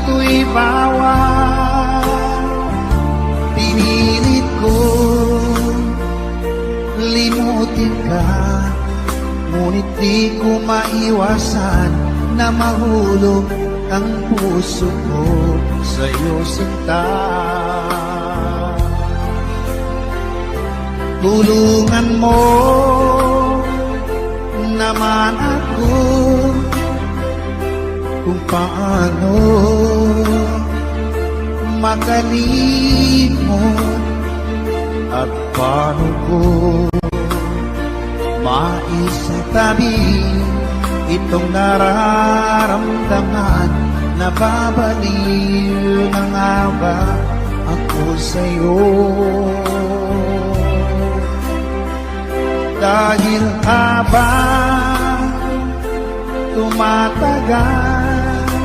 ito'y bawal. Pinilit ko limutin ka, ngunit di ko maiwasan na mahulog ang puso ko sa'yo, sinta. Tulungan mo naman ako kung paano makalimot at paano ko maisatabi itong nararamdaman. Nababaliw na nga ba ako sa'yo? Dahil habang tumatagal